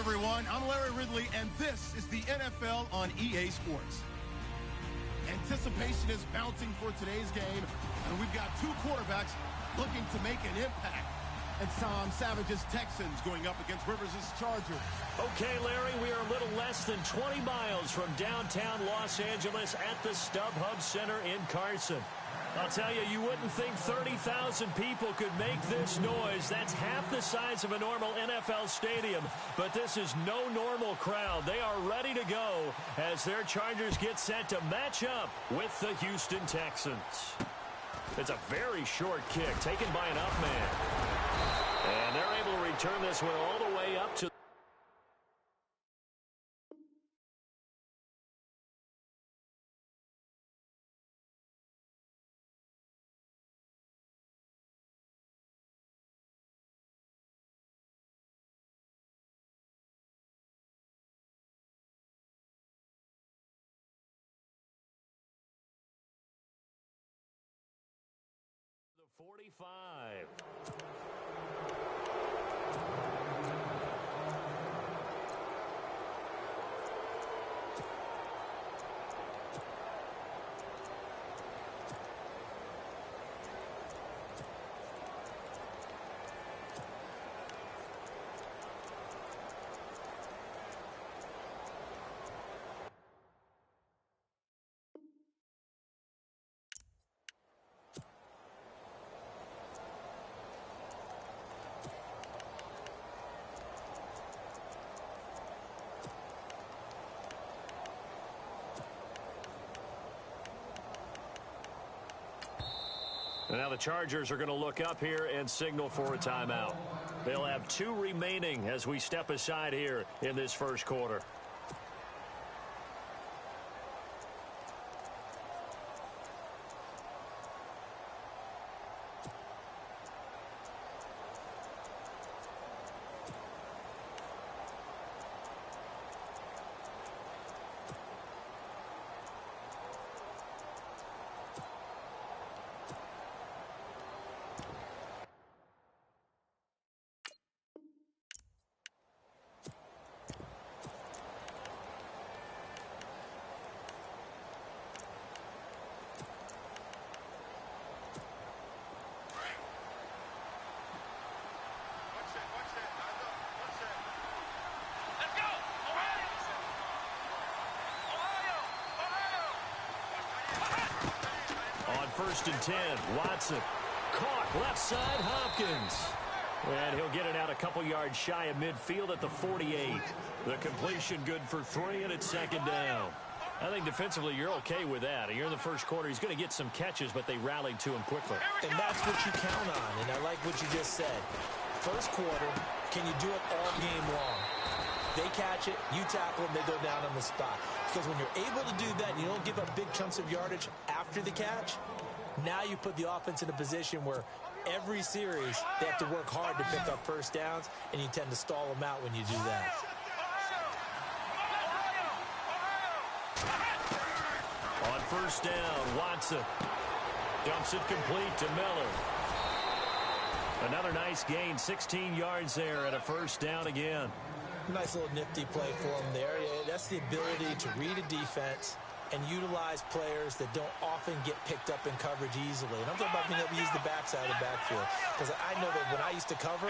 everyone. I'm Larry Ridley, and this is the NFL on EA Sports. Anticipation is mounting for today's game, and we've got two quarterbacks looking to make an impact. And Tom Savage's Texans going up against Rivers' Chargers. Okay, Larry, we are a little less than 20 miles from downtown Los Angeles at the StubHub Center in Carson. I'll tell you, you wouldn't think 30,000 people could make this noise. That's half the size of a normal NFL stadium. But this is no normal crowd. They are ready to go as their Chargers get set to match up with the Houston Texans. It's a very short kick taken by an up man. And they're able to return this one all the way up to the 45. And now the Chargers are going to look up here and signal for a timeout. They'll have 2 remaining as we step aside here in this first quarter. First and 10, Watson. Caught left side, Hopkins. And he'll get it out a couple yards shy of midfield at the 48. The completion good for 3, and it's second down. I think defensively you're okay with that. You're in the first quarter. He's going to get some catches, but they rallied to him quickly. And that's what you count on, and I like what you just said. First quarter, can you do it all game long? They catch it, you tackle them, they go down on the spot. Because when you're able to do that and you don't give up big chunks of yardage after the catch, now you put the offense in a position where every series they have to work hard to pick up first downs, and you tend to stall them out when you do that. On first down, Watson dumps it complete to Miller. Another nice gain, 16 yards there, and a first down again. Nice little nifty play for him there. That's the ability to read a defense and utilize players that don't often get picked up in coverage easily. And I'm talking about being able to use the backside of the backfield. Because I know that when I used to cover,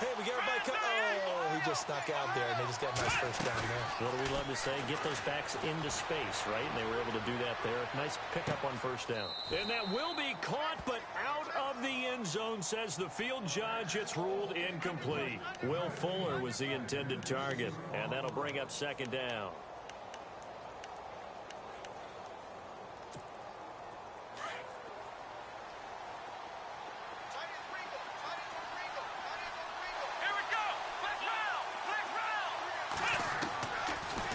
hey, we got everybody cut. Oh, he just snuck out there, and they just got a nice first down there. What do we love to say? Get those backs into space, right? And they were able to do that there. Nice pickup on first down. And that will be caught, but out of the end zone, says the field judge. It's ruled incomplete. Will Fuller was the intended target, and that'll bring up second down.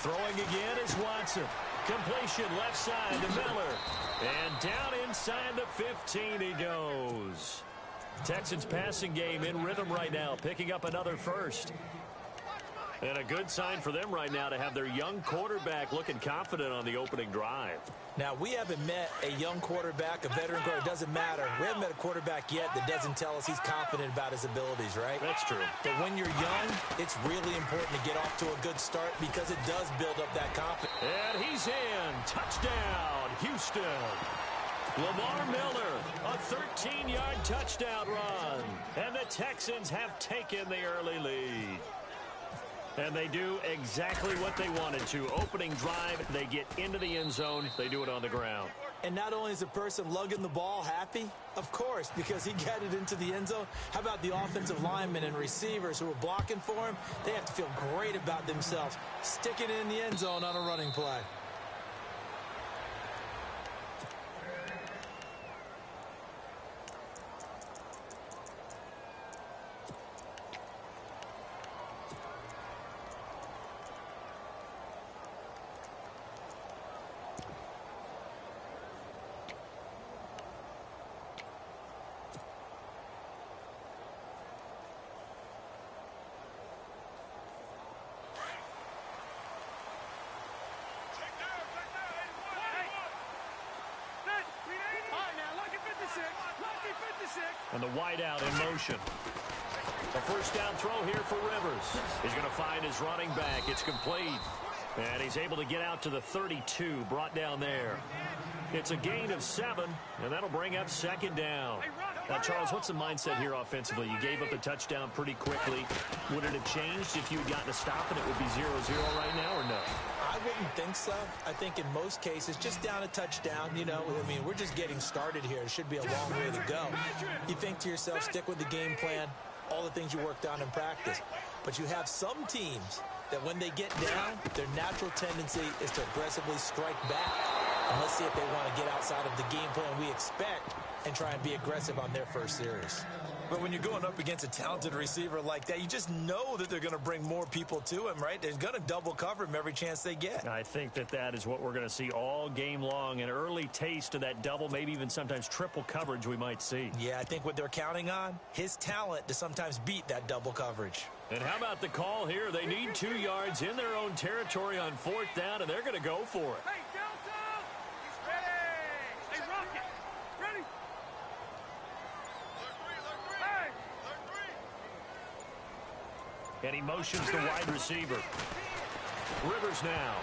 Throwing again is Watson. Completion left side to Miller. And down inside the 15 he goes. Texans passing game in rhythm right now, picking up another first. And a good sign for them right now to have their young quarterback looking confident on the opening drive. Now, we haven't met a young quarterback, a veteran quarterback. It doesn't matter. We haven't met a quarterback yet that doesn't tell us he's confident about his abilities, right? That's true. But when you're young, it's really important to get off to a good start because it does build up that confidence. And he's in. Touchdown, Houston. Lamar Miller, a 13-yard touchdown run. And the Texans have taken the early lead. And they do exactly what they wanted to. Opening drive, they get into the end zone. They do it on the ground. And not only is the person lugging the ball happy, of course, because he got it into the end zone. How about the offensive linemen and receivers who are blocking for him? They have to feel great about themselves, sticking it in the end zone on a running play. And the wideout in motion. A first down throw here for Rivers. He's going to find his running back. It's complete. And he's able to get out to the 32, brought down there. It's a gain of 7, and that'll bring up second down. Now, Charles, what's the mindset here offensively? You gave up the touchdown pretty quickly. Would it have changed if you had gotten a stop and it would be 0-0 right now, or no? I wouldn't think so. I think in most cases, just down a touchdown, you know, I mean, we're just getting started here. It should be a long way to go. You think to yourself, stick with the game plan, all the things you worked on in practice. But you have some teams that when they get down, their natural tendency is to aggressively strike back. And let's see if they want to get outside of the game plan we expect and try and be aggressive on their first series. But when you're going up against a talented receiver like that, you just know that they're going to bring more people to him, right? They're going to double cover him every chance they get. I think that is what we're going to see all game long. An early taste of that double, maybe even sometimes triple coverage we might see. Yeah, I think what they're counting on, his talent to sometimes beat that double coverage. And how about the call here? They need 2 yards in their own territory on 4th down, and they're going to go for it. Hey, Delta! He's ready! Hey, Rocket! Ready? Hey! And he motions the wide receiver. Rivers now.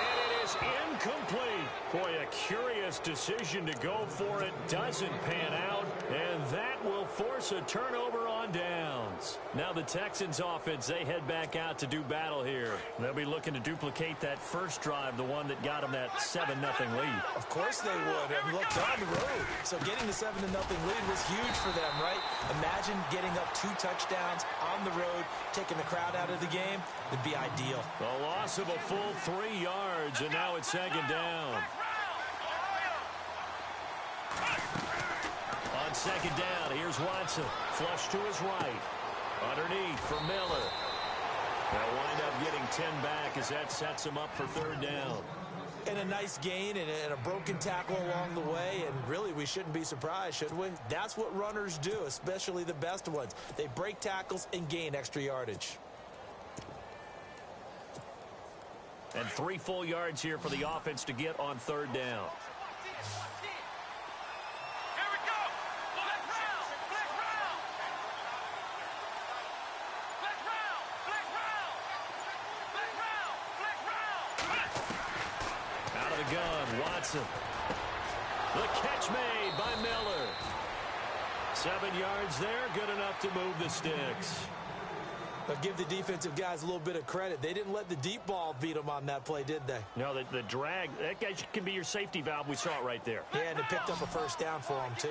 And it is incomplete. Boy, a curious decision to go for it. Doesn't pan out. And that will force a turnover on downs. Now the Texans offense, they head back out to do battle here. They'll be looking to duplicate that first drive, the one that got them that 7-0 lead. Of course they would. And look, they're on the road. So getting the 7-0 lead was huge for them, right? Imagine getting up 2 touchdowns on the road, taking the crowd out of the game. Would be ideal. A loss of a full 3 yards, and now it's second down. On second down, here's Watson. Flush to his right. Underneath for Miller. They'll wind up getting 10 back as that sets him up for 3rd down. And a nice gain and a broken tackle along the way. And really, we shouldn't be surprised, should we? That's what runners do, especially the best ones. They break tackles and gain extra yardage. And 3 full yards here for the offense to get on 3rd down. Watson. The catch made by Miller. 7 yards there, good enough to move the sticks. But give the defensive guys a little bit of credit. They didn't let the deep ball beat them on that play, did they? No, the drag, that guy can be your safety valve. We saw it right there. Yeah, and they picked up a first down for him, too.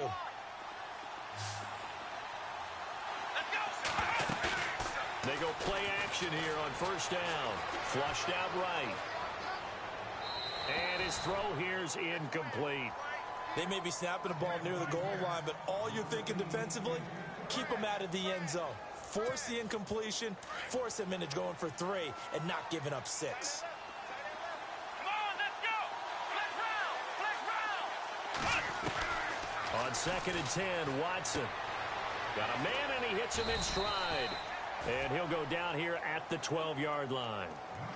They go play action here on 1st down. Flushed out right. And his throw here's incomplete. They may be snapping the ball near the goal line, but all you're thinking defensively, keep them out of the end zone. Force the incompletion, force them into going for 3, and not giving up 6. Come on, let's go! Let's round! On 2nd and 10, Watson. Got a man, and he hits him in stride. And he'll go down here at the 12-yard line.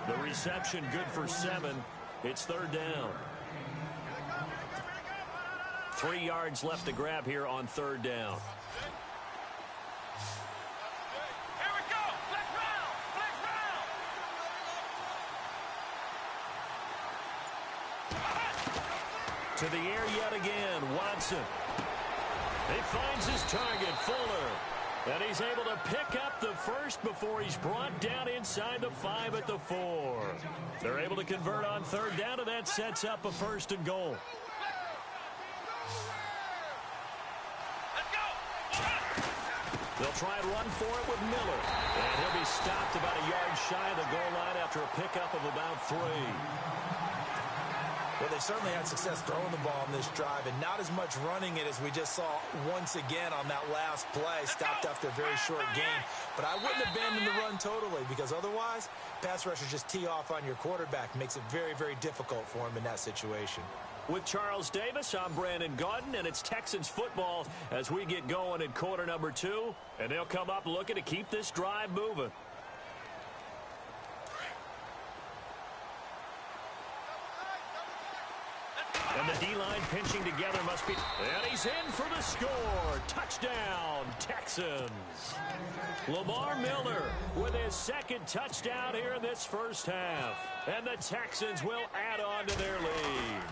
The reception good for 7. It's third down. 3 yards left to grab here on third down. Here we go. Flex round. Flex round. To the air yet again, Watson. He finds his target, Fuller. And he's able to pick up the first before he's brought down inside the 5 at the 4. They're able to convert on third down, and that sets up a 1st and goal. Let's go. They'll try and run for it with Miller. And he'll be stopped about a yard shy of the goal line after a pickup of about 3. Well, they certainly had success throwing the ball on this drive, and not as much running it as we just saw once again on that last play, stopped after a very short gain. But I wouldn't abandon the run totally, because otherwise, pass rushers just tee off on your quarterback. Makes it very, very difficult for him in that situation. With Charles Davis, I'm Brandon Gaudin, and it's Texans football as we get going in quarter number 2. And they'll come up looking to keep this drive moving. And the D-line pinching together must be... And he's in for the score. Touchdown, Texans. Lamar Miller with his 2nd touchdown here in this first half. And the Texans will add on to their lead.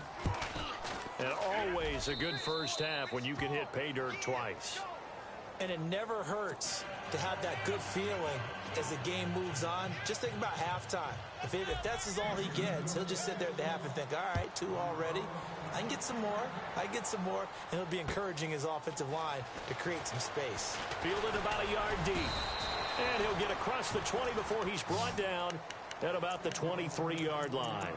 And always a good first half when you can hit pay dirt twice. And it never hurts to have that good feeling as the game moves on. Just think about halftime. If that's all he gets, he'll just sit there at the half and think, all right, 2 already. I can get some more. I get some more. And he'll be encouraging his offensive line to create some space. Fielded about a yard deep. And he'll get across the 20 before he's brought down at about the 23-yard line.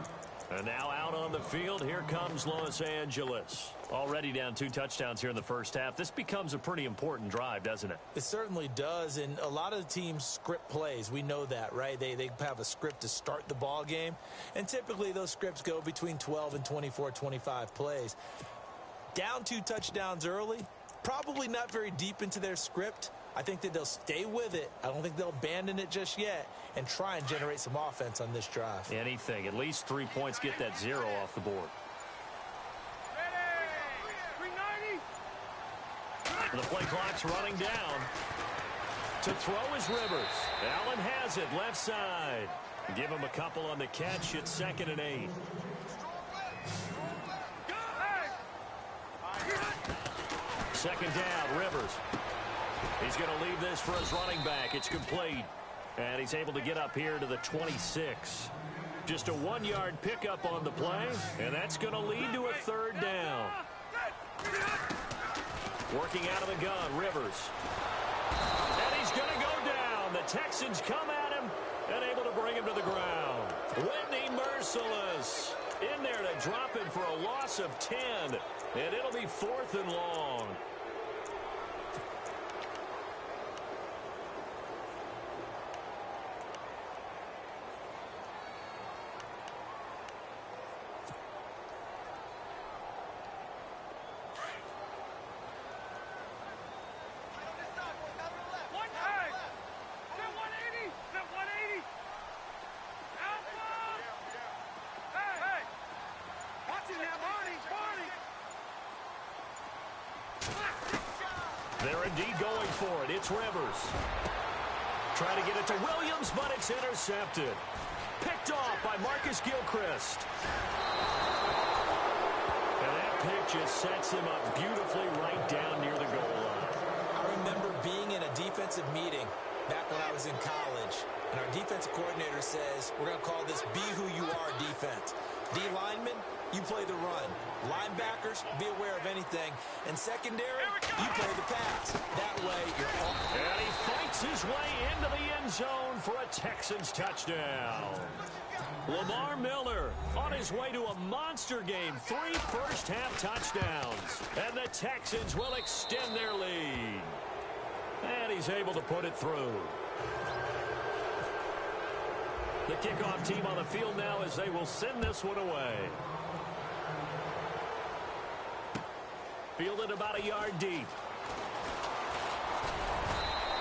And now out on the field, here comes Los Angeles. Already down 2 touchdowns here in the first half. This becomes a pretty important drive, doesn't it? It certainly does, and a lot of the teams script plays. We know that, right? They have a script to start the ball game, and typically those scripts go between 12 and 24, 25 plays. Down 2 touchdowns early, probably not very deep into their script. I think that they'll stay with it. I don't think they'll abandon it just yet and try and generate some offense on this drive. Anything. At least 3 points, get that 0 off the board. Ready. 390. The play clock's running down. To throw is Rivers. Allen has it left side. Give him a couple on the catch. It's 2nd and 8. Second down, Rivers. He's going to leave this for his running back. It's complete. And he's able to get up here to the 26. Just a 1-yard pickup on the play, and that's going to lead to a 3rd down. Working out of the gun, Rivers. And he's going to go down. The Texans come at him and able to bring him to the ground. Whitney Merciless in there to drop him for a loss of 10. And it'll be 4th and long. They're indeed going for it. It's Rivers. Trying to get it to Williams, but it's intercepted. Picked off by Marcus Gilchrist. And that pick just sets him up beautifully right down near the goal line. I remember being in a defensive meeting back when I was in college, and our defensive coordinator says, we're going to call this Be Who You Are defense. D linemen, you play the run. Linebackers, be aware of anything. And secondary, you play the pass. That way, you're off. And he fights his way into the end zone for a Texans touchdown. Lamar Miller on his way to a monster game. 3 first-half touchdowns. And the Texans will extend their lead. And he's able to put it through. The kickoff team on the field now as they will send this one away. Fielded about a yard deep.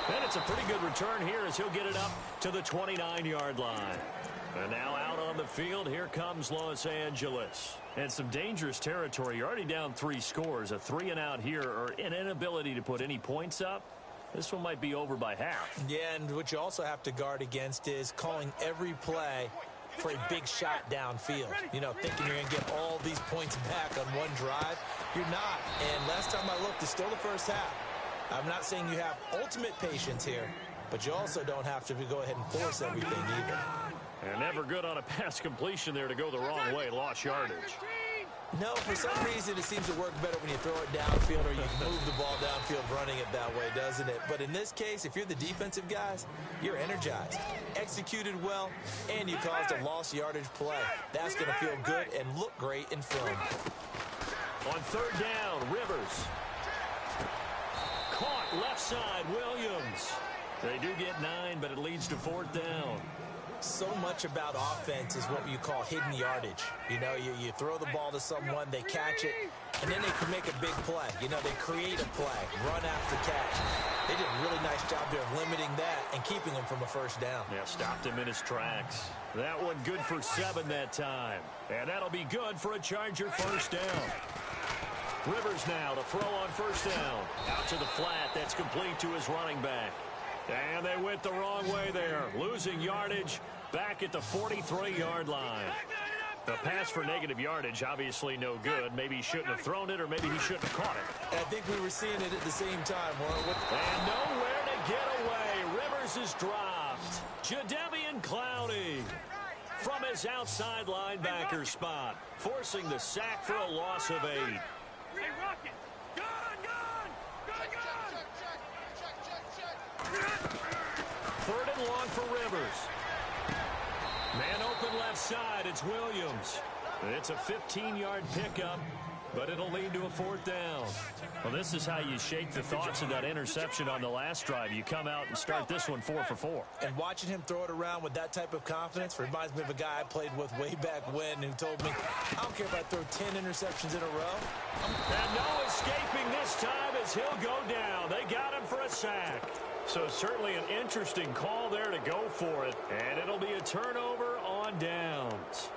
And it's a pretty good return here as he'll get it up to the 29-yard line. And now out on the field, here comes Los Angeles. And some dangerous territory. You're already down 3 scores. A 3-and-out here, or an inability to put any points up. This one might be over by half. Yeah, and what you also have to guard against is calling every play for a big shot downfield. You know, thinking you're going to get all these points back on one drive. You're not. And last time I looked, it's still the first half. I'm not saying you have ultimate patience here, but you also don't have to go ahead and force everything either. And never good on a pass completion there to go the wrong way. Lost yardage. No, for some reason it seems to work better when you throw it downfield or you move the ball downfield running it that way, doesn't it? But in this case, if you're the defensive guys, you're energized, executed well, and you caused a lost yardage play. That's going to feel good and look great in film. On 3rd down, Rivers. Caught left side, Williams. They do get 9, but it leads to 4th down. So much about offense is what you call hidden yardage. You know, you throw the ball to someone, they catch it, and then they can make a big play. You know, they create a play, run after catch. They did a really nice job there of limiting that and keeping him from a 1st down. Yeah, stopped him in his tracks. That one good for 7 that time. And that'll be good for a Charger 1st down. Rivers now to throw on 1st down. Out to the flat. That's complete to his running back. And they went the wrong way there. Losing yardage back at the 43-yard line. The pass for negative yardage, obviously no good. Maybe he shouldn't have thrown it, or maybe he shouldn't have caught it. I think we were seeing it at the same time. And nowhere to get away. Rivers is dropped. Jadeveon Clowney from his outside linebacker spot, forcing the sack for a loss of 8. Hey, Rocket! Gun! 3rd and long for Rivers. Man open left side, it's Williams. It's a 15-yard pickup, but it'll lead to a 4th down. Well, this is how you shake the thoughts of that interception on the last drive. You come out and start this one 4 for 4. And watching him throw it around with that type of confidence reminds me of a guy I played with way back when who told me, I don't care if I throw 10 interceptions in a row. And no escaping this time as he'll go down. They got him for a sack. So certainly an interesting call there to go for it. And it'll be a turnover on downs.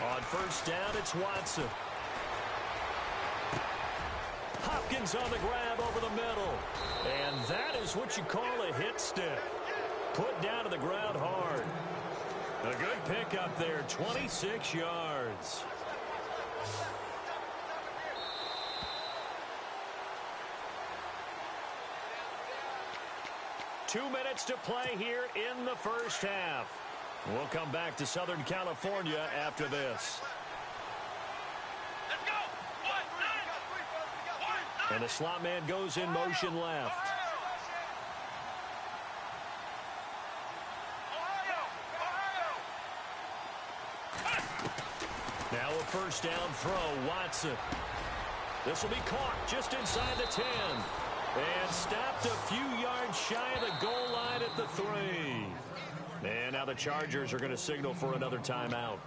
On 1st down, it's Watson. Hopkins on the grab over the middle. And that is what you call a hit stick. Put down to the ground hard. A good pickup there, 26 yards. Two minutes to play here in the 1st half. We'll come back to Southern California after this. Let's go! And the slot man goes in motion left. Now a 1st down throw, Watson. This will be caught just inside the 10. And stopped a few yards shy of the goal line at the 3. And now the Chargers are going to signal for another timeout.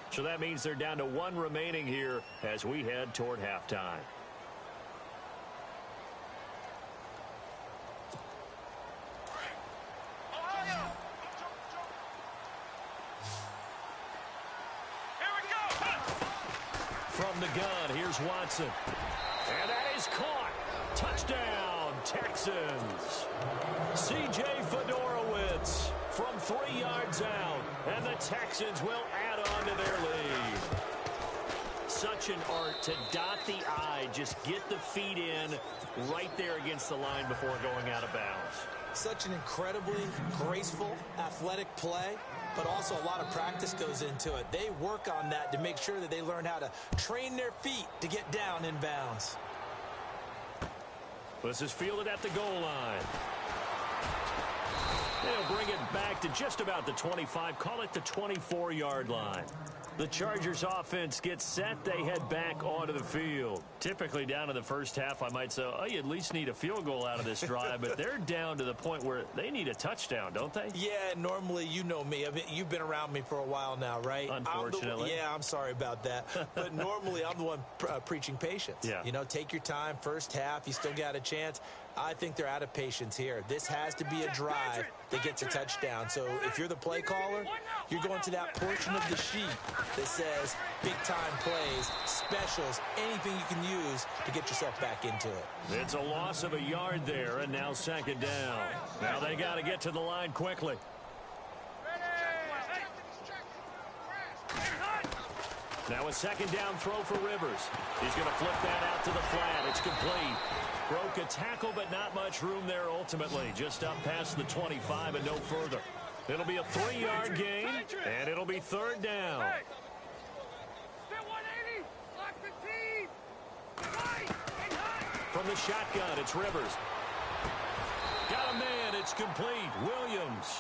So that means they're down to 1 remaining here as we head toward halftime. From the gun, here's Watson. And that is caught. Touchdown, Texans. C.J. Fedorowicz from 3 yards out. And the Texans will add on to their lead. Such an art to dot the I, just get the feet in right there against the line before going out of bounds. Such an incredibly graceful, athletic play, but also a lot of practice goes into it. They work on that to make sure that they learn how to train their feet to get down in bounds. This is fielded at the goal line. They'll bring it back to just about the 25, call it the 24-yard line. The Chargers offense gets set. They head back onto the field. Typically down in the first half, I might say, oh, you at least need a field goal out of this drive. But they're down to the point where they need a touchdown, don't they? Yeah, normally, you know me. I mean, you've been around me for a while now, right? Unfortunately. I'm sorry about that. But normally, I'm the one preaching patience. Yeah. You know, take your time. First half, you still got a chance. I think they're out of patience here. This has to be a drive that gets a touchdown. So if you're the play caller, you're going to that portion of the sheet that says big-time plays, specials, anything you can use to get yourself back into it. It's a loss of a yard there, and now second down. Now they got to get to the line quickly. Now a second down throw for Rivers. He's going to flip that out to the flat. It's complete. Broke a tackle, but not much room there ultimately. Just up past the 25 and no further. It'll be a 3-yard gain, and it'll be third down. From the shotgun, it's Rivers. Got a man, it's complete. Williams.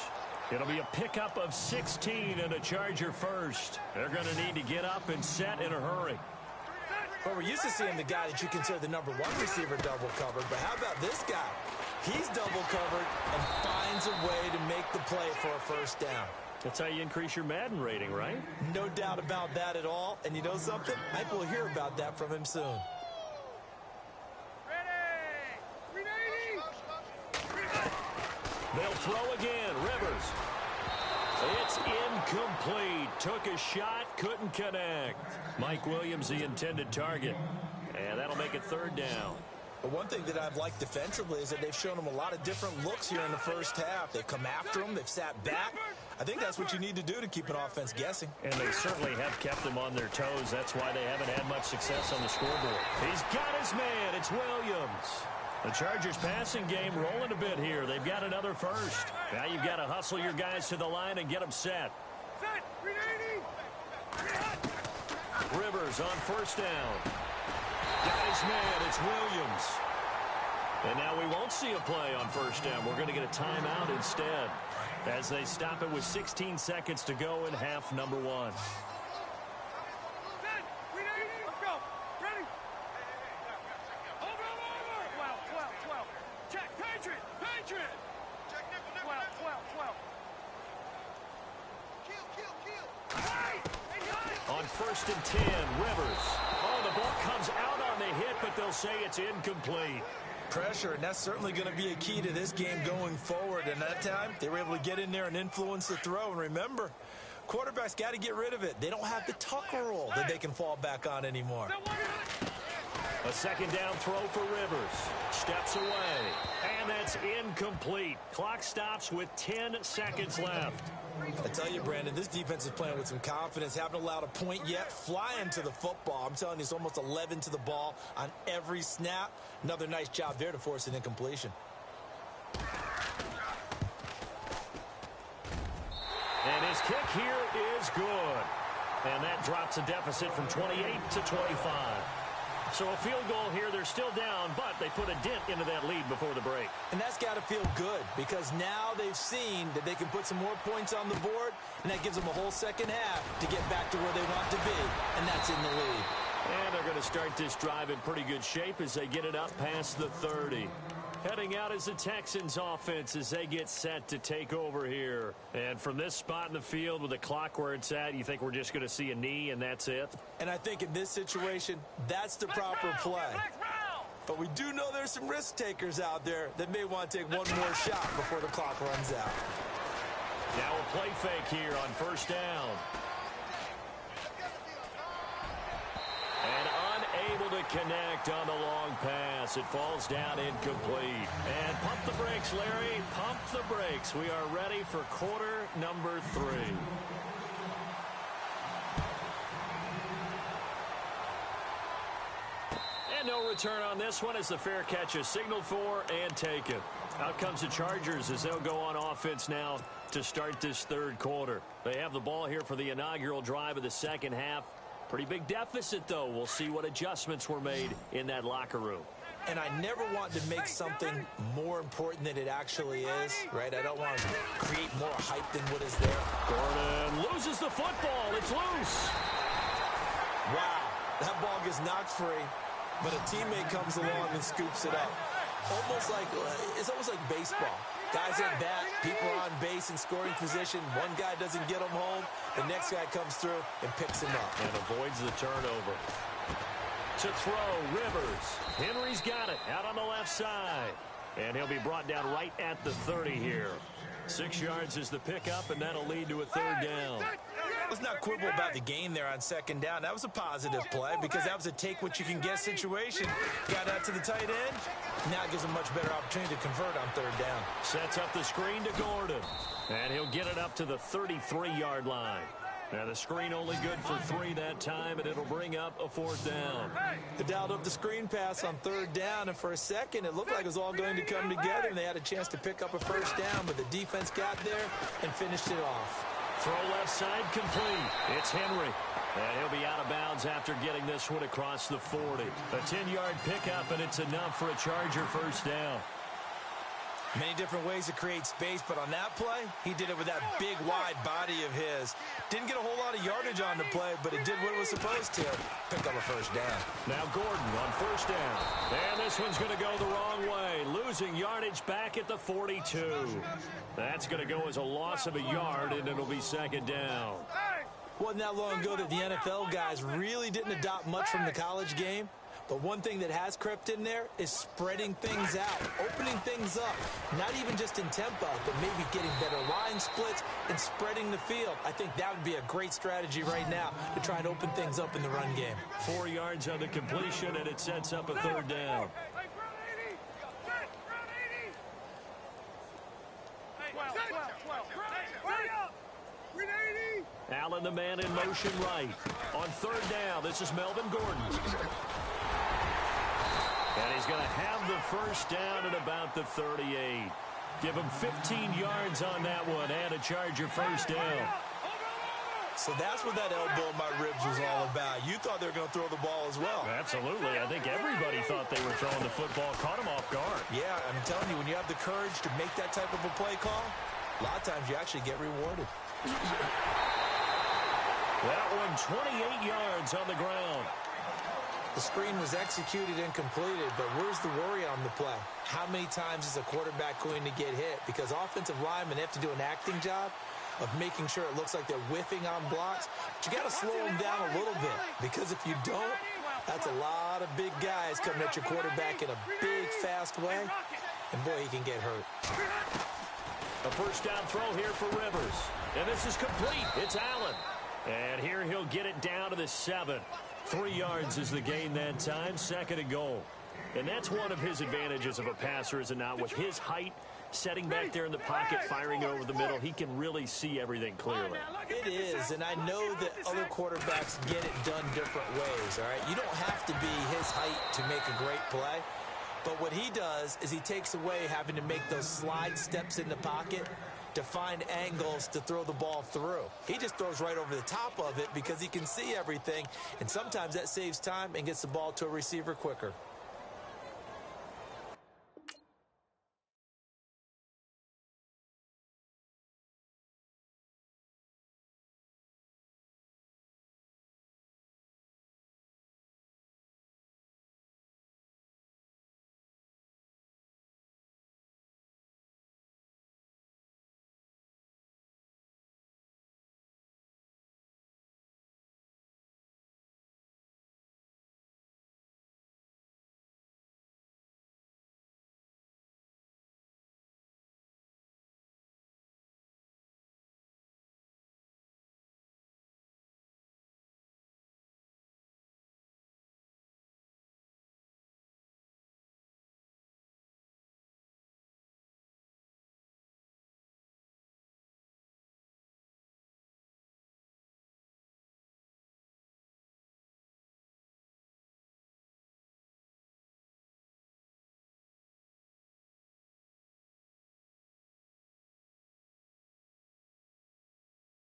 It'll be a pickup of 16 and a Charger first. They're going to need to get up and set in a hurry. Well, we're used to seeing the guy that you consider the number 1 receiver double covered, but how about this guy? He's double covered and finds a way to make the play for a first down. That's how you increase your Madden rating, right? No doubt about that at all. And you know something? I think we'll hear about that from him soon. They'll throw again. Rivers. It's incomplete. Took a shot, couldn't connect. Mike Williams, the intended target. And that'll make it third down. But one thing that I've liked defensively is that they've shown him a lot of different looks here in the first half. They've come after him. They've sat back. I think that's what you need to do to keep an offense guessing. And they certainly have kept them on their toes. That's why they haven't had much success on the scoreboard. He's got his man. It's Williams. The Chargers passing game rolling a bit here. They've got another first. Now you've got to hustle your guys to the line and get them set. Rivers on first down. Got his man. It's Williams. And now we won't see a play on first down. We're going to get a timeout instead as they stop it with 16 seconds to go in half number 1. On first and 10, Rivers. Oh, the ball comes out on the hit, but they'll say it's incomplete. Pressure, and that's certainly going to be a key to this game going forward. And that time, they were able to get in there and influence the throw. And remember, quarterbacks got to get rid of it. They don't have the tucker roll that they can fall back on anymore. A second down throw for Rivers. Steps away. And that's incomplete. Clock stops with 10 seconds left. I tell you, Brandon, this defense is playing with some confidence. Haven't allowed a point yet. Flying to the football. I'm telling you, it's almost 11 to the ball on every snap. Another nice job there to force an incompletion. And his kick here is good. And that drops a deficit from 28 to 25. So a field goal here, they're still down, but they put a dent into that lead before the break. And that's got to feel good because now they've seen that they can put some more points on the board, and that gives them a whole second half to get back to where they want to be, and that's in the lead. And they're going to start this drive in pretty good shape as they get it up past the 30. Heading out is the Texans offense as they get set to take over here. And from this spot in the field with the clock where it's at, you think we're just going to see a knee and that's it? And I think in this situation, that's the proper play. But we do know there's some risk takers out there that may want to take one more shot before the clock runs out. Now a play fake here on first down. And unable to connect on the long pass. It falls down incomplete. And pump the brakes, Larry. Pump the brakes. We are ready for quarter number 3. And no return on this one as the fair catch is signaled for and taken. Out comes the Chargers as they'll go on offense now to start this third quarter. They have the ball here for the inaugural drive of the second half. Pretty big deficit, though. We'll see what adjustments were made in that locker room. and I never want to make something more important than it actually is, right? I don't want to create more hype than what is there. Gordon loses the football. It's loose. Wow, that ball gets knocked free, but a teammate comes along and scoops it up. It's almost like baseball. Guys at bat, people are on base in scoring position. One guy doesn't get him home. The next guy comes through and picks him up. And avoids the turnover. To throw, Rivers. Henry's got it out on the left side. And he'll be brought down right at the 30 here. 6 yards is the pickup, and that'll lead to a third down. Let's not quibble about the gain there on second down. That was a positive play because that was a take-what-you-can-get situation. Got out to the tight end. Now it gives him a much better opportunity to convert on third down. Sets up the screen to Gordon. And he'll get it up to the 33-yard line. Now the screen only good for 3 that time, and it'll bring up a fourth down. They dialed up the screen pass on third down, and for a second it looked like it was all going to come together, and they had a chance to pick up a first down, but the defense got there and finished it off. Throw left side complete. It's Henry. And he'll be out of bounds after getting this one across the 40. A 10-yard pickup, and it's enough for a Charger first down. Many different ways to create space, but on that play, he did it with that big, wide body of his. Didn't get a whole lot of yardage on the play, but it did what it was supposed to. Pick up a first down. Now Gordon on first down. And this one's going to go the wrong way. Losing yardage back at the 42. That's going to go as a loss of a yard, and it'll be second down. Wasn't that long ago that the NFL guys really didn't adopt much from the college game. But one thing that has crept in there is spreading things out, opening things up, not even just in tempo, but maybe getting better line splits and spreading the field. I think that would be a great strategy right now to try and open things up in the run game. 4 yards on the completion, and it sets up a third down. Allen, the man in motion right. On third down, this is Melvin Gordon. And he's going to have the first down at about the 38. Give him 15 yards on that one and a Charger first down. So that's what that elbow in my ribs was all about. You thought they were going to throw the ball as well. Absolutely. I think everybody thought they were throwing the football, caught him off guard. Yeah, I'm telling you, when you have the courage to make that type of a play call, a lot of times you actually get rewarded. That one 28 yards on the ground. The screen was executed and completed, but where's the worry on the play? How many times is a quarterback going to get hit? Because offensive linemen have to do an acting job of making sure it looks like they're whiffing on blocks. But you got to slow them down a little bit, because if you don't, that's a lot of big guys coming at your quarterback in a big, fast way, and boy, he can get hurt. A first down throw here for Rivers, and this is complete. It's Allen, and here he'll get it down to the 7. 3 yards is the gain that time, second and goal. And that's one of his advantages of a passer, is it not? With his height, setting back there in the pocket, firing it over the middle, he can really see everything clearly. It is, and I know that other quarterbacks get it done different ways, all right? You don't have to be his height to make a great play. But what he does is he takes away having to make those slide steps in the pocket to find angles to throw the ball through. He just throws right over the top of it because he can see everything, and sometimes that saves time and gets the ball to a receiver quicker.